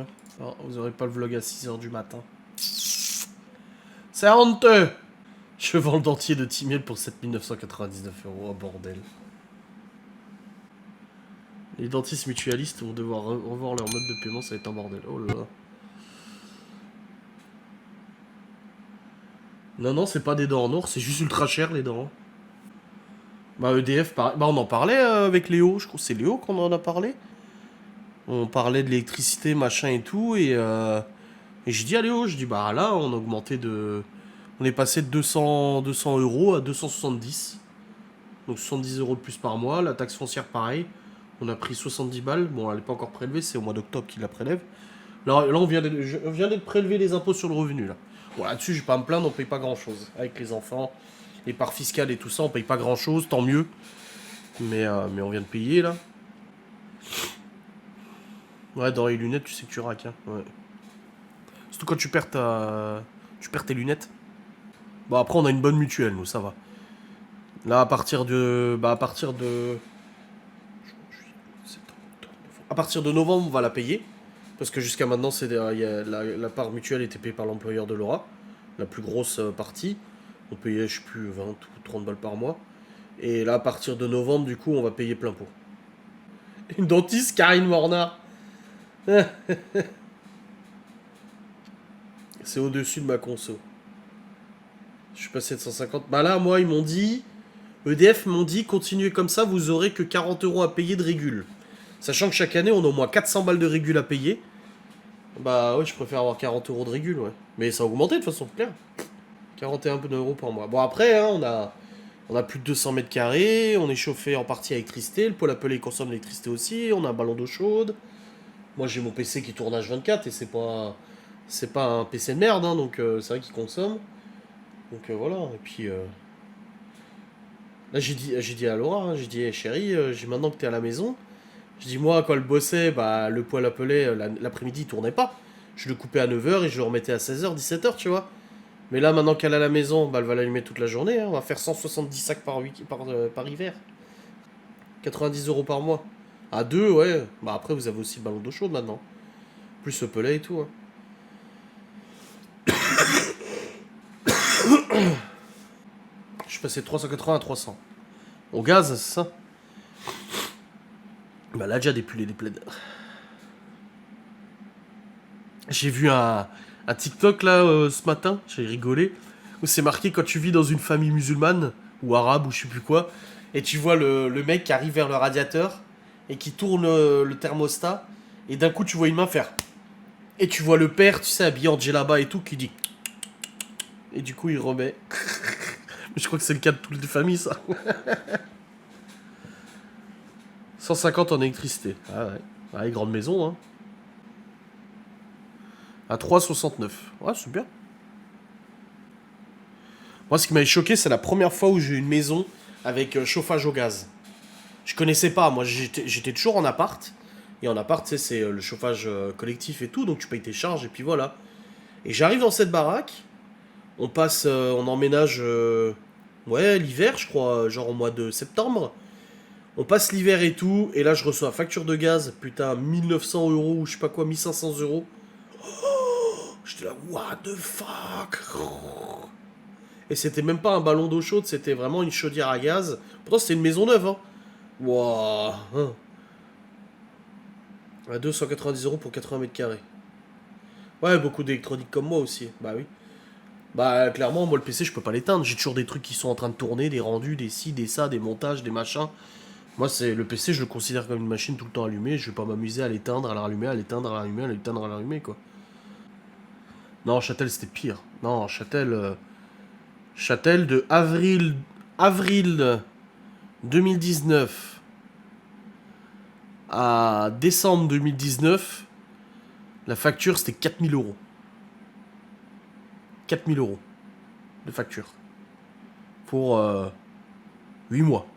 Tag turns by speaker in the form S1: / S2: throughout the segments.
S1: hein. Alors, vous aurez pas le vlog à 6h du matin. C'est honteux. Je vends le dentier de Timiel pour 7999 €. Oh bordel. Les dentistes mutualistes vont devoir revoir leur mode de paiement, ça va être un bordel. Oh là là. Non, non, c'est pas des dents en or, c'est juste ultra cher les dents. Bah EDF, bah on en parlait avec Léo, je crois que c'est Léo qu'on en a parlé. On parlait de l'électricité, machin et tout, et j'ai dit à Léo, je dis bah là on a augmenté de... On est passé de 200 € à 270. Donc 70 € de plus par mois, la taxe foncière pareil. On a pris 70 balles, bon elle n'est pas encore prélevée, c'est au mois d'octobre qu'il la prélève. Là on vient de prélever les impôts sur le revenu là. Bon là-dessus je vais pas me plaindre, on paye pas grand chose. Avec les enfants, les parts fiscales et tout ça, on paye pas grand chose, tant mieux. Mais on vient de payer là. Ouais, dans les lunettes, tu sais que tu raques, hein. Ouais. Surtout quand tu perds tes lunettes. Bon, après, on a une bonne mutuelle, nous, ça va. Là, à partir de... À partir de novembre, on va la payer. Parce que jusqu'à maintenant, la part mutuelle était payée par l'employeur de Laura. La plus grosse partie. On payait, je sais plus, 20 ou 30 balles par mois. Et là, à partir de novembre, du coup, on va payer plein pot. Une dentiste, Karine Mornard. C'est au-dessus de ma conso. Je suis passé de 150. Bah là, moi, ils m'ont dit... EDF m'ont dit, continuez comme ça, vous aurez que 40 € à payer de régule. Sachant que chaque année, on a au moins 400 balles de régule à payer. Bah ouais, je préfère avoir 40 € de régule, ouais. Mais ça a augmenté de façon claire. 41 € par mois. Bon, après, hein, on a plus de 200 mètres carrés, on est chauffé en partie à électricité, le pôle appelé consomme l'électricité aussi, on a un ballon d'eau chaude. Moi, j'ai mon PC qui tourne H24 et c'est pas un PC de merde, hein, donc c'est vrai qu'il consomme. Donc voilà, et puis... Là, j'ai dit à Laura, hein, j'ai dit, hey, chérie, maintenant que t'es à la maison, je dis, moi, quand elle bossait, bah, le poêle à peler, l'après-midi, il tournait pas. Je le coupais à 9h et je le remettais à 16h, 17h, tu vois. Mais là, maintenant qu'elle est à la maison, bah, elle va l'allumer toute la journée. Hein. On va faire 170 sacs par hiver. 90 € par mois. À deux, ouais. Bah, après, vous avez aussi le ballon d'eau chaude maintenant. Plus le pelet et tout. Hein. Je suis passé de 380 à 300. Au gaz, c'est ça. Bah là, déjà des pulls et des plaids. J'ai vu un TikTok là ce matin, j'ai rigolé, où c'est marqué quand tu vis dans une famille musulmane, ou arabe, ou je sais plus quoi, et tu vois le mec qui arrive vers le radiateur, et qui tourne le thermostat, et d'un coup tu vois une main faire. Et tu vois le père, tu sais, habillé en djellaba et tout, qui dit. Et du coup il remet. Mais je crois que c'est le cas de toutes les familles ça. 150 en électricité. Ah ouais. Ah, les grandes maisons, hein. À 3,69. Ouais, c'est bien. Moi, ce qui m'avait choqué, c'est la première fois où j'ai eu une maison avec chauffage au gaz. Je connaissais pas, moi j'étais toujours en appart. Et en appart, tu sais, c'est le chauffage collectif et tout, donc tu payes tes charges et puis voilà. Et j'arrive dans cette baraque, on emménage, ouais, l'hiver, je crois, genre au mois de septembre. On passe l'hiver et tout, et là je reçois facture de gaz, putain, 1900 € ou je sais pas quoi, 1500 €. J'étais là, what the fuck? Et c'était même pas un ballon d'eau chaude, c'était vraiment une chaudière à gaz. Pourtant c'était une maison neuve, hein. Wouah. À 290 € pour 80 mètres carrés. Ouais, beaucoup d'électronique comme moi aussi. Bah oui. Bah clairement, moi le PC, je peux pas l'éteindre. J'ai toujours des trucs qui sont en train de tourner, des rendus, des ci, des ça, des montages, des machins. Moi, c'est le PC, je le considère comme une machine tout le temps allumée. Je vais pas m'amuser à l'éteindre, à la rallumer, à l'éteindre, à la rallumer, à l'éteindre, à la rallumer, quoi. Non, Châtel, c'était pire. Non, Châtel de avril 2019 à décembre 2019, la facture c'était 4000 €. 4000 € de facture. Pour 8 mois.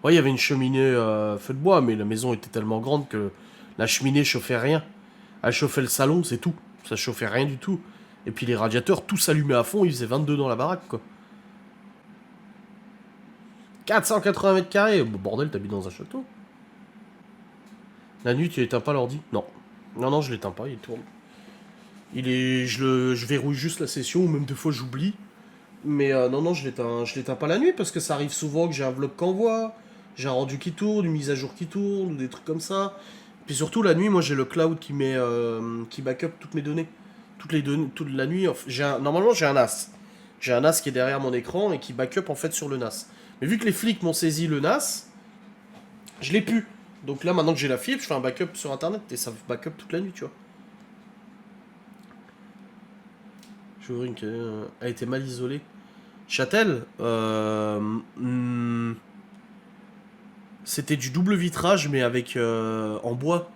S1: Ouais, il y avait une cheminée feu de bois, mais la maison était tellement grande que la cheminée chauffait rien. Elle chauffait le salon, c'est tout. Ça chauffait rien du tout. Et puis les radiateurs, tous s'allumaient à fond, ils faisaient 22 dans la baraque, quoi. 480 mètres carrés. Bordel, t'habites dans un château. La nuit, tu éteins pas l'ordi? Non. Non, non, je l'éteins pas, il tourne. Il est... Je verrouille juste la session, ou même des fois j'oublie. Mais non, non, je l'éteins pas la nuit, parce que ça arrive souvent que j'ai un vlog qui envoie, j'ai un rendu qui tourne, une mise à jour qui tourne, ou des trucs comme ça. Puis surtout, la nuit, moi, j'ai le cloud qui met... qui backup toutes mes données. Toutes les données... Toute la nuit, normalement, j'ai un NAS. J'ai un NAS qui est derrière mon écran et qui backup, en fait, sur le NAS. Mais vu que les flics m'ont saisi le NAS, je l'ai plus. Donc là, maintenant que j'ai la fibre, je fais un backup sur Internet et ça backup toute la nuit, tu vois. Je vous a été mal isolée. Châtel, c'était du double vitrage, mais avec en bois.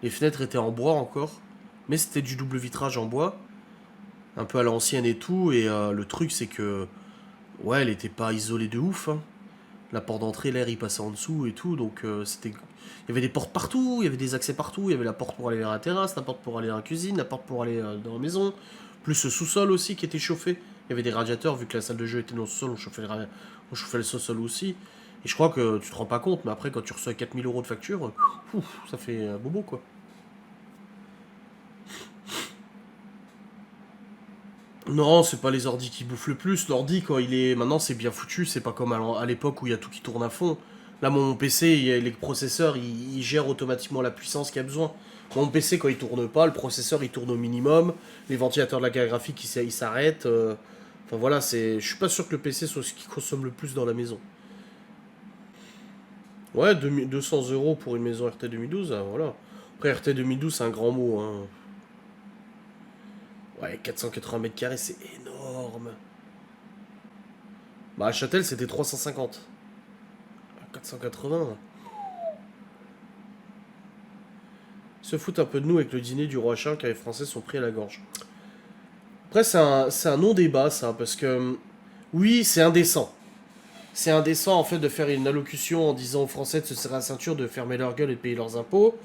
S1: Les fenêtres étaient en bois encore, mais c'était du double vitrage en bois, un peu à l'ancienne et tout. Et le truc, c'est que ouais, elle était pas isolée de ouf, hein. La porte d'entrée, l'air il passait en dessous et tout, donc c'était. Il y avait des portes partout, il y avait des accès partout, il y avait la porte pour aller vers la terrasse, la porte pour aller dans la cuisine, la porte pour aller dans la maison, plus ce sous-sol aussi qui était chauffé. Il y avait des radiateurs, vu que la salle de jeu était dans le sous-sol, on chauffait le sous-sol aussi. Et je crois que tu te rends pas compte, mais après quand tu reçois 4 000 € de facture, ça fait bobo quoi. Non, c'est pas les ordis qui bouffent le plus. L'ordi, quand il est. Maintenant, c'est bien foutu. C'est pas comme à l'époque où il y a tout qui tourne à fond. Là, mon PC, les processeurs, ils gèrent automatiquement la puissance qu'il y a besoin. Mon PC, quand il tourne pas, le processeur, il tourne au minimum. Les ventilateurs de la carte graphique, ils s'arrêtent. Enfin voilà, je suis pas sûr que le PC soit ce qui consomme le plus dans la maison. Ouais, 200 € pour une maison RT 2012, voilà. Après, RT 2012, c'est un grand mot, hein. Ouais, 480 mètres carrés, c'est énorme. Bah, à Châtel, c'était 350. 480. Ils se foutent un peu de nous avec le dîner du roi Charles car les Français sont pris à la gorge. Après, c'est un non-débat, ça, parce que oui, c'est indécent. C'est indécent, en fait, de faire une allocution en disant aux Français de se serrer la ceinture, de fermer leur gueule et de payer leurs impôts,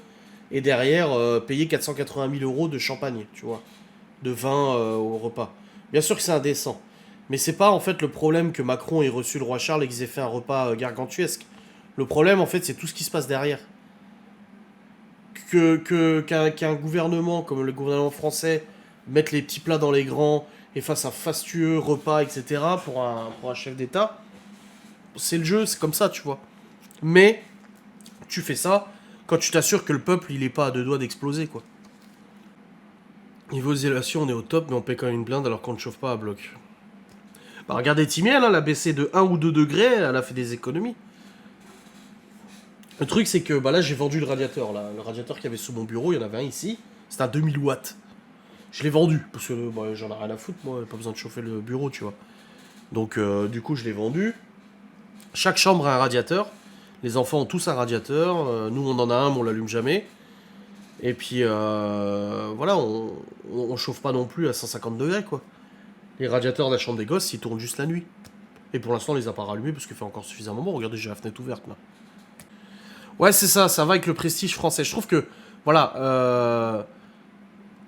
S1: et derrière, payer 480 000 € de champagne, tu vois, de vin au repas. Bien sûr que c'est indécent. Mais c'est pas, en fait, le problème que Macron ait reçu le roi Charles et qu'ils aient fait un repas gargantuesque. Le problème, en fait, c'est tout ce qui se passe derrière. Qu'un gouvernement comme le gouvernement français mette les petits plats dans les grands et fasse un fastueux repas, etc., pour un chef d'État, c'est le jeu, c'est comme ça, tu vois. Mais tu fais ça quand tu t'assures que le peuple, il est pas à deux doigts d'exploser, quoi. Niveau isolation, on est au top, mais on paie quand même une blinde alors qu'on ne chauffe pas à bloc. Bah regardez Timiel, hein, elle a baissé de 1 ou 2 degrés, elle a fait des économies. Le truc, c'est que bah là, j'ai vendu le radiateur. Là. Le radiateur qu'il y avait sous mon bureau, il y en avait un ici. C'était un 2000 watts. Je l'ai vendu, parce que bah, j'en ai rien à foutre, moi, pas besoin de chauffer le bureau, tu vois. Donc, du coup, je l'ai vendu. Chaque chambre a un radiateur. Les enfants ont tous un radiateur. Nous, on en a un, mais on l'allume jamais. Et puis, voilà, on chauffe pas non plus à 150 degrés, quoi. Les radiateurs de la chambre des gosses, ils tournent juste la nuit. Et pour l'instant, on les a pas rallumés parce qu'il fait encore suffisamment bon. Regardez, j'ai la fenêtre ouverte, là. Ouais, c'est ça, ça va avec le prestige français. Je trouve que, voilà,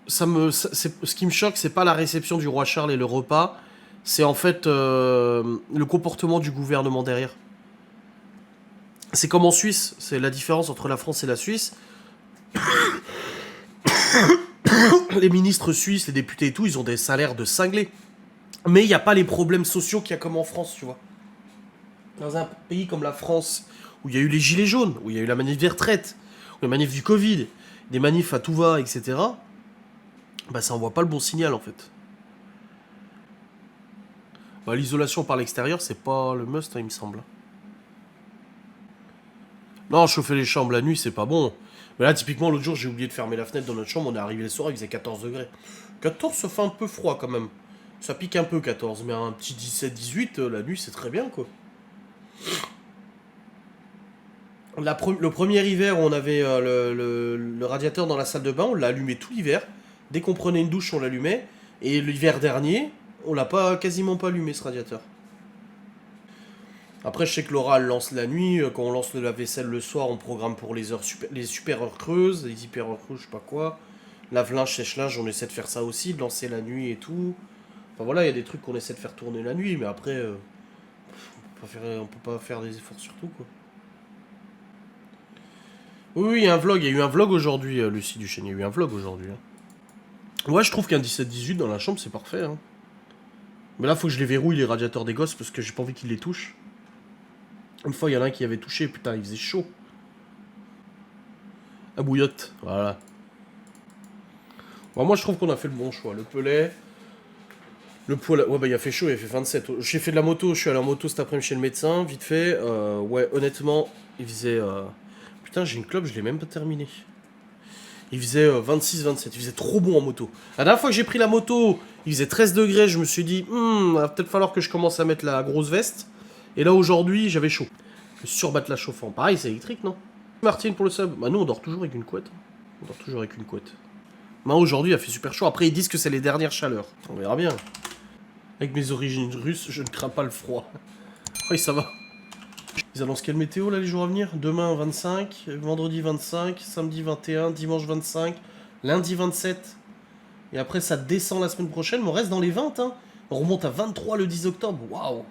S1: ce qui me choque, c'est pas la réception du roi Charles et le repas, c'est en fait le comportement du gouvernement derrière. C'est comme en Suisse, c'est la différence entre la France et la Suisse. Les ministres suisses, les députés et tout, ils ont des salaires de cinglés. Mais il n'y a pas les problèmes sociaux qu'il y a comme en France, tu vois. Dans un pays comme la France, où il y a eu les gilets jaunes, où il y a eu la manif des retraites, où la manif du Covid, des manifs à tout va, etc., bah ça envoie pas le bon signal en fait. Bah, l'isolation par l'extérieur, c'est pas le must, hein, il me semble. Non, chauffer les chambres la nuit, c'est pas bon. Mais là, typiquement, l'autre jour, j'ai oublié de fermer la fenêtre dans notre chambre, on est arrivé le soir, il faisait 14 degrés. 14, ça fait un peu froid quand même. Ça pique un peu 14, mais un petit 17-18, la nuit, c'est très bien, quoi. Le premier hiver, on avait le radiateur dans la salle de bain, on l'a allumé tout l'hiver. Dès qu'on prenait une douche, on l'allumait. Et l'hiver dernier, on l'a pas quasiment pas allumé ce radiateur. Après, je sais que Laura elle lance la nuit. Quand on lance le lave-vaisselle le soir, on programme pour les super heures creuses, les hyper heures creuses, je sais pas quoi. Lave-linge, sèche-linge, on essaie de faire ça aussi, de lancer la nuit et tout. Enfin voilà, il y a des trucs qu'on essaie de faire tourner la nuit, mais après, on peut pas faire des efforts sur tout, quoi. Oui, oui, il y a un vlog. Il y a eu un vlog aujourd'hui, Lucie Duchesne. Il y a eu un vlog aujourd'hui. Ouais, je trouve qu'un 17-18 dans la chambre, c'est parfait. Hein. Mais là, faut que je les verrouille, les radiateurs des gosses, parce que j'ai pas envie qu'ils les touchent. Une fois, il y en a un qui avait touché, putain, il faisait chaud. La bouillotte, voilà. Bon, moi, je trouve qu'on a fait le bon choix. Le pelet, le poêle... Ouais, bah, il a fait chaud, il a fait 27. J'ai fait de la moto, je suis allé en moto cet après-midi chez le médecin, vite fait. Ouais, honnêtement, il faisait... Putain, j'ai une clope, je l'ai même pas terminé. Il faisait 26-27, il faisait trop bon en moto. La dernière fois que j'ai pris la moto, il faisait 13 degrés, je me suis dit, va peut-être falloir que je commence à mettre la grosse veste. Et là, aujourd'hui, j'avais chaud. Je vais surbattre la chauffant. Pareil, c'est électrique, non? Martine pour le sub. Bah, nous, on dort toujours avec une couette. On dort toujours avec une couette. Bah, aujourd'hui, il a fait super chaud. Après, ils disent que c'est les dernières chaleurs. On verra bien. Avec mes origines russes, je ne crains pas le froid. Oui, ça va. Ils annoncent quelle météo, là, les jours à venir? Demain, 25, vendredi, 25, samedi, 21, dimanche, 25, lundi, 27. Et après, ça descend la semaine prochaine, mais on reste dans les 20, hein. On remonte à 23 le 10 octobre. Waouh!